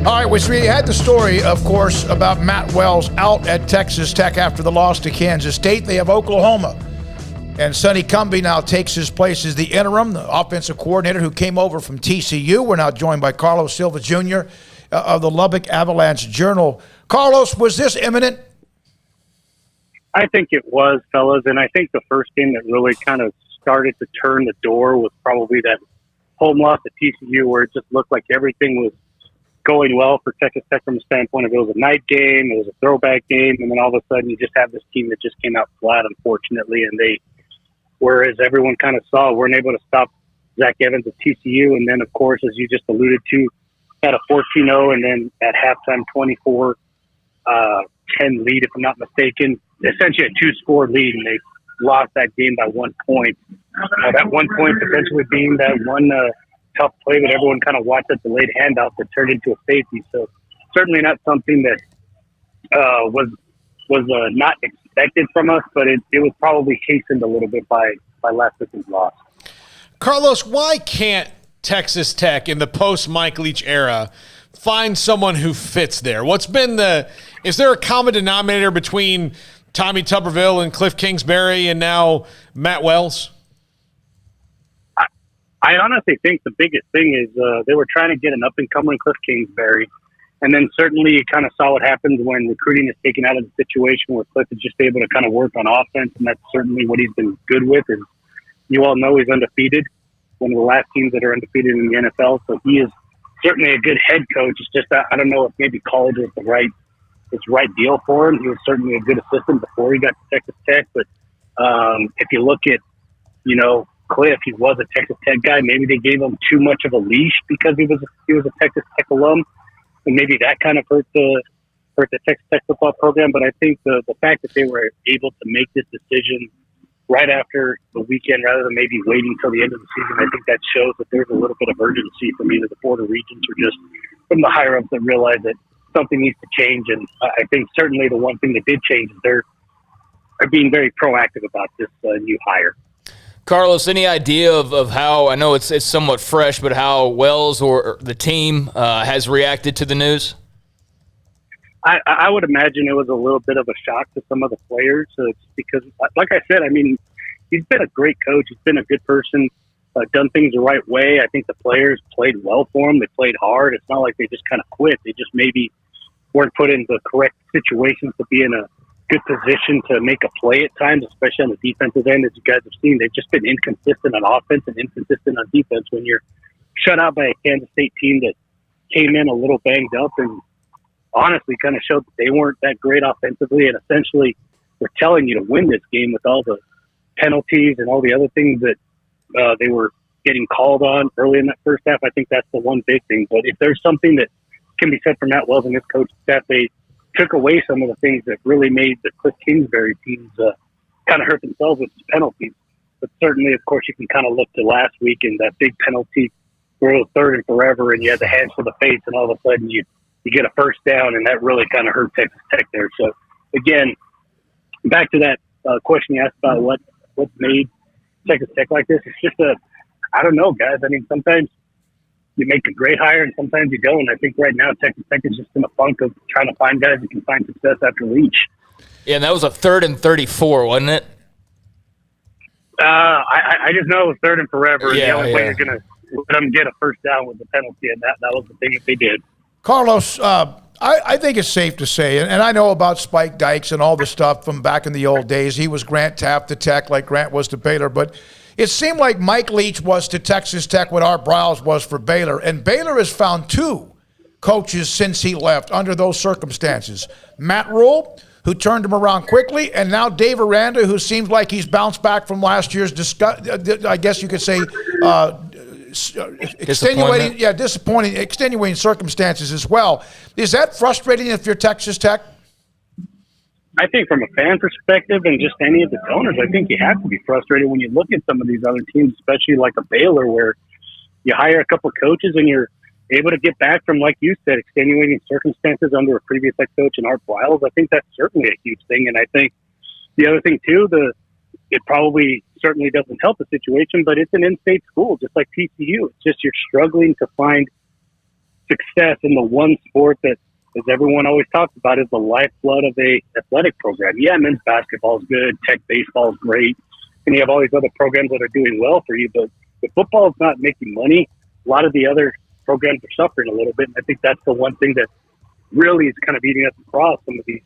All right, we had the story, of course, about Matt Wells out at Texas Tech after the loss to Kansas State. They have Oklahoma. And Sonny Cumbie now takes his place as the interim, the offensive coordinator who came over from TCU. We're now joined by Carlos Silva Jr. Of the Lubbock Avalanche Journal. Carlos, was this imminent? I think it was, fellas. And I think the first game that really kind of started to turn the door was probably that home loss at TCU, where it just looked like everything was going well for Texas Tech from the standpoint of it was a night game, it was a throwback game, and then all of a sudden you just have this team that just came out flat, unfortunately, and they, whereas everyone kind of saw, weren't able to stop Zach Evans at TCU, and then, of course, as you just alluded to, had a 14-0, and then at halftime 24-10 lead, if I'm not mistaken, essentially a two-score lead, and they lost that game by 1 point. That 1 point potentially being that one tough play that everyone kind of watched, that delayed handout that turned into a safety. So certainly not something that was not expected from us, but it was probably hastened a little bit by last week's loss. Carlos, why can't Texas Tech in the post-Mike Leach era find someone who fits there? Is there a common denominator between Tommy Tuberville and Cliff Kingsbury and now Matt Wells? I honestly think the biggest thing is they were trying to get an up-and-coming Cliff Kingsbury, and then certainly you kind of saw what happens when recruiting is taken out of the situation where Cliff is just able to kind of work on offense, and that's certainly what he's been good with. Is you all know he's undefeated, one of the last teams that are undefeated in the NFL, so he is certainly a good head coach. It's just I don't know if maybe college is the right deal for him. He was certainly a good assistant before he got to Texas Tech, but if you look at, Cliff, he was a Texas Tech guy. Maybe they gave him too much of a leash because he was a Texas Tech alum, and maybe that kind of hurt the Texas Tech football program. But I think the fact that they were able to make this decision right after the weekend rather than maybe waiting till the end of the season, I think that shows that there's a little bit of urgency from either the border regions or just from the higher ups that realize that something needs to change. And I think certainly the one thing that did change is they're being very proactive about this new hire. Carlos, any idea of how, I know it's somewhat fresh, but how Wells or the team has reacted to the news? I would imagine it was a little bit of a shock to some of the players because, like I said, I mean, he's been a great coach. He's been a good person, done things the right way. I think the players played well for him. They played hard. It's not like they just kind of quit. They just maybe weren't put in the correct situations to be in a good position to make a play at times, especially on the defensive end. As you guys have seen, they've just been inconsistent on offense and inconsistent on defense. When you're shut out by a Kansas State team that came in a little banged up and honestly kind of showed that they weren't that great offensively and essentially were telling you to win this game with all the penalties and all the other things that they were getting called on early in that first half. I think that's the one big thing. But if there's something that can be said for Matt Wells and his coach, that they took away some of the things that really made the Cliff Kingsbury teams kind of hurt themselves with penalties. But certainly, of course, you can kind of look to last week and that big penalty where it was third and forever and you had the hands for the face and all of a sudden you get a first down, and that really kind of hurt Texas Tech there. So, again, back to that question you asked about what's made Texas Tech like this. It's just I don't know, guys. I mean, sometimes you make a great hire and sometimes you don't. I think right now Texas Tech is just in a funk of trying to find guys that can find success after Leach. Yeah, and that was a 3rd and 34, wasn't it? I just know it was third and forever. Yeah, and the only way you're going to let them get a first down was the penalty, and that was the thing that they did. Carlos, I think it's safe to say, and I know about Spike Dykes and all the stuff from back in the old days. He was Grant Taft to Tech like Grant was to Baylor, but it seemed like Mike Leach was to Texas Tech what Art Briles was for Baylor, and Baylor has found 2 coaches since he left under those circumstances. Matt Rule, who turned him around quickly, and now Dave Aranda, who seems like he's bounced back from last year's, I guess you could say, extenuating circumstances as well. Is that frustrating if you're Texas Tech? I think from a fan perspective and just any of the donors, I think you have to be frustrated when you look at some of these other teams, especially like a Baylor, where you hire a couple of coaches and you're able to get back from, like you said, extenuating circumstances under a previous head coach in Art Briles. I think that's certainly a huge thing. And I think the other thing, too, it probably certainly doesn't help the situation, but it's an in-state school, just like TCU. It's just you're struggling to find success in the one sport that, as everyone always talks about, is the lifeblood of a athletic program. Yeah, men's basketball is good, tech baseball is great, and you have all these other programs that are doing well for you. But if football is not making money, a lot of the other programs are suffering a little bit. And I think that's the one thing that really is kind of eating us across some of these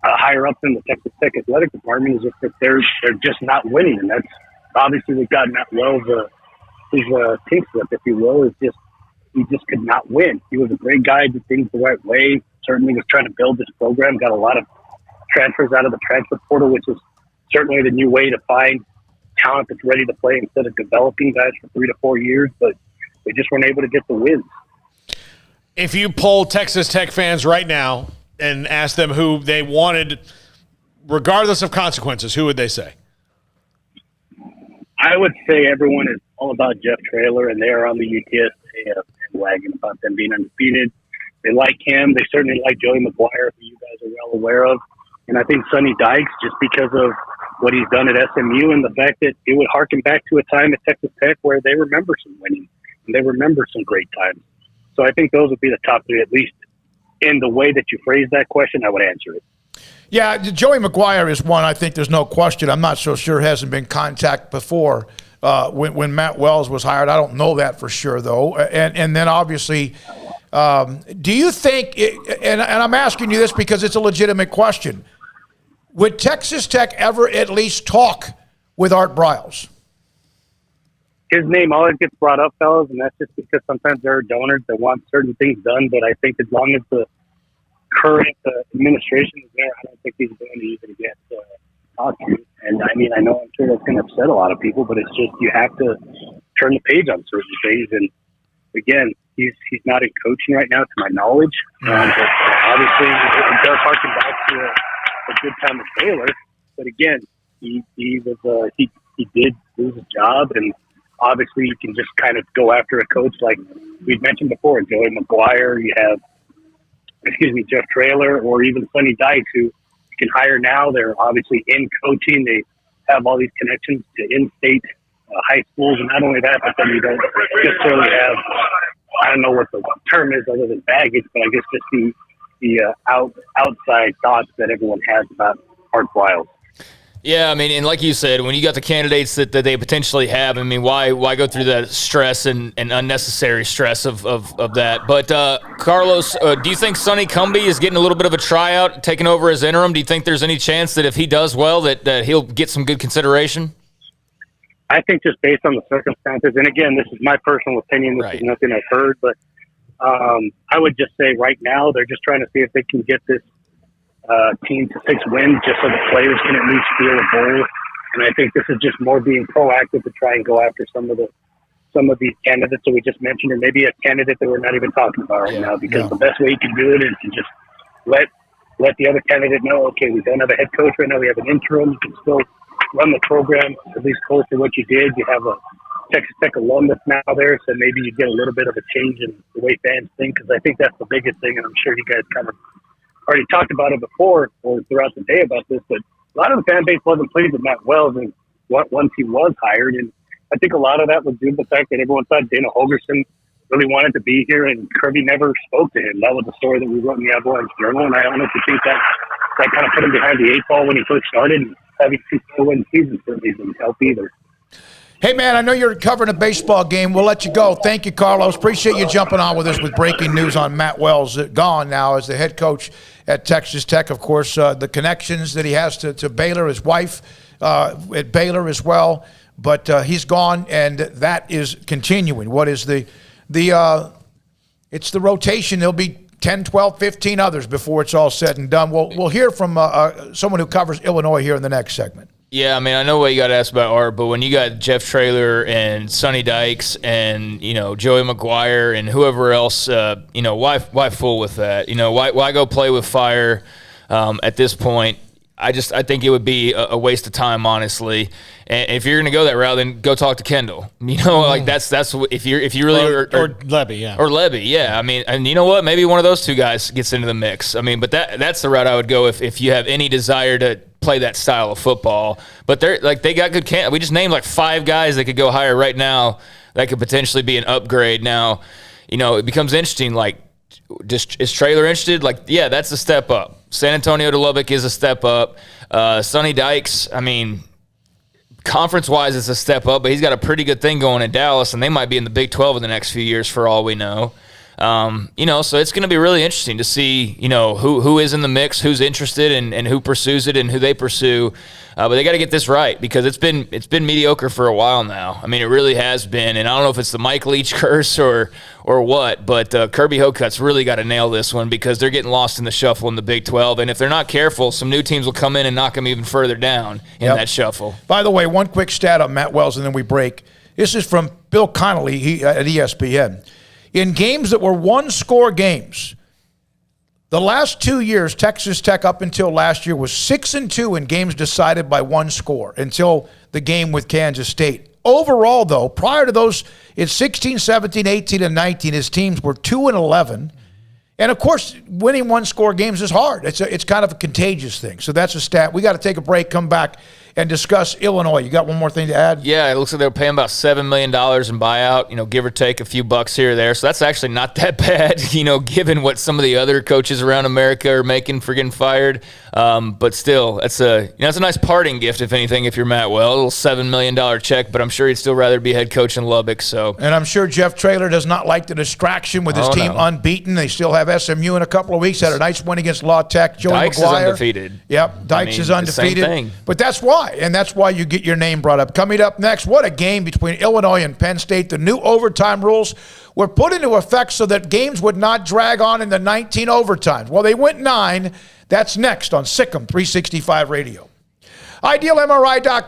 higher ups in the Texas Tech athletic department, is just that they're just not winning. And that's obviously we've gotten that his pink slip, if you will, is just he just could not win. He was a great guy, did things the right way, certainly was trying to build this program, got a lot of transfers out of the transfer portal, which is certainly the new way to find talent that's ready to play instead of developing guys for 3 to 4 years, but they just weren't able to get the wins. If you poll Texas Tech fans right now and ask them who they wanted, regardless of consequences, who would they say? I would say everyone is all about Jeff Traylor, and they are on the UTSA wagon about them being undefeated. They like him. They certainly like Joey McGuire, who you guys are well aware of. And I think Sonny Dykes, just because of what he's done at SMU and the fact that it would harken back to a time at Texas Tech where they remember some winning and they remember some great times. So I think those would be the top three, at least in the way that you phrase that question, I would answer it. Yeah, Joey McGuire is one. I think there's no question. I'm not so sure hasn't been contact before when Matt Wells was hired. I don't know that for sure, though. And then obviously, do you think, and I'm asking you this because it's a legitimate question, would Texas Tech ever at least talk with Art Briles? His name always gets brought up, fellas, and that's just because sometimes there are donors that want certain things done. But I think as long as the current administration is there, I don't think he's going to even get talked to. And I mean, I know I'm sure that's going to upset a lot of people, but it's just you have to turn the page on certain things. And again, he's not in coaching right now, to my knowledge. But obviously, it does harken back to a good time with Taylor. But again, he did lose his job, and obviously you can just kind of go after a coach like we've mentioned before, Joey McGuire. You have, Jeff Traylor, or even Sonny Dykes, who you can hire now. They're obviously in coaching. They have all these connections to in-state high schools, and not only that, but then you don't necessarily have, I don't know what the term is other than baggage, but I guess just the outside thoughts that everyone has about Art Briles. Yeah, I mean, and like you said, when you got the candidates that they potentially have, I mean, why go through that stress and unnecessary stress of that? But, Carlos, do you think Sonny Cumbie is getting a little bit of a tryout, taking over as interim? Do you think there's any chance that if he does well that he'll get some good consideration? I think just based on the circumstances, and again, this is my personal opinion, this is nothing I've heard, but I would just say right now they're just trying to see if they can get this team to 6 wins just so the players can at least feel a bowl. And I think this is just more being proactive to try and go after some of these candidates that we just mentioned, or maybe a candidate that we're not even talking about right now, because the best way you can do it is to just let the other candidate know, okay, we don't have a head coach right now, we have an interim, you can still run the program at least close to what you did. You have a Texas Tech alumnus now there, so maybe you get a little bit of a change in the way fans think, because I think that's the biggest thing, and I'm sure you guys kind of already talked about it before or throughout the day about this, but a lot of the fan base wasn't pleased with Matt Wells and once he was hired. And I think a lot of that was due to the fact that everyone thought Dana Holgerson really wanted to be here, and Kirby never spoke to him. That was the story that we wrote in the Avalanche Journal, and I honestly think that kind of put him behind the 8 ball when he first started. And having 2 4-win seasons certainly didn't help either. Hey, man, I know you're covering a baseball game. We'll let you go. Thank you, Carlos. Appreciate you jumping on with us with breaking news on Matt Wells, gone now as the head coach at Texas Tech. Of course, the connections that he has to Baylor, his wife at Baylor as well. But he's gone, and that is continuing. What is it's the rotation. There'll be 10, 12, 15 others before it's all said and done. We'll hear from someone who covers Illinois here in the next segment. Yeah, I mean, I know what you got to ask about Art, but when you got Jeff Traylor and Sonny Dykes and, Joey McGuire and whoever else, why fool with that? Why go play with fire at this point? I think it would be a waste of time, honestly. And if you're going to go that route, then go talk to Kendall. That's if you really or Levy, yeah, or Levy, yeah. I mean, and you know what? Maybe one of those 2 guys gets into the mix. I mean, but that's the route I would go if you have any desire to play that style of football. But they got good. We just named 5 guys that could go higher right now. That could potentially be an upgrade. Now, it becomes interesting. Like, is Traylor interested? Like, yeah, that's a step up. San Antonio to Lubbock is a step up. Sonny Dykes, I mean, conference-wise, it's a step up, but he's got a pretty good thing going in Dallas, and they might be in the Big 12 in the next few years for all we know. So it's going to be really interesting to see, who is in the mix, who's interested, and who pursues it, and who they pursue. But they got to get this right because it's been mediocre for a while now. I mean, it really has been, and I don't know if it's the Mike Leach curse or what, but Kirby Hokut's really got to nail this one because they're getting lost in the shuffle in the Big 12, and if they're not careful, some new teams will come in and knock them even further down in that shuffle. By the way, one quick stat on Matt Wells, and then we break. This is from Bill Connolly at ESPN. In games that were one-score games, the last 2 years, Texas Tech up until last year was 6-2 in games decided by one score until the game with Kansas State. Overall, though, prior to those, it's 16, 17, 18, and 19. His teams were 2-11. And, of course, winning one-score games is hard. It's kind of a contagious thing. So that's a stat. We got to take a break, come back, and discuss Illinois. You got one more thing to add? Yeah, it looks like they're paying about $7 million in buyout, give or take a few bucks here or there. So that's actually not that bad, given what some of the other coaches around America are making for getting fired. But still, it's a nice parting gift, if anything, if you're Matt Well. A little $7 million check, but I'm sure he'd still rather be head coach in Lubbock. So, and I'm sure Jeff Traylor does not like the distraction with his team unbeaten. They still have SMU in a couple of weeks. Had a nice win against La Tech. Joey Dykes McGuire. is undefeated. Yep, Dykes is undefeated. Same thing. But that's why. And that's why you get your name brought up. Coming up next, what a game between Illinois and Penn State. The new overtime rules were put into effect so that games would not drag on in the 19 overtimes. Well, they went 9. That's next on Sikkim 365 Radio. IdealMRI.com.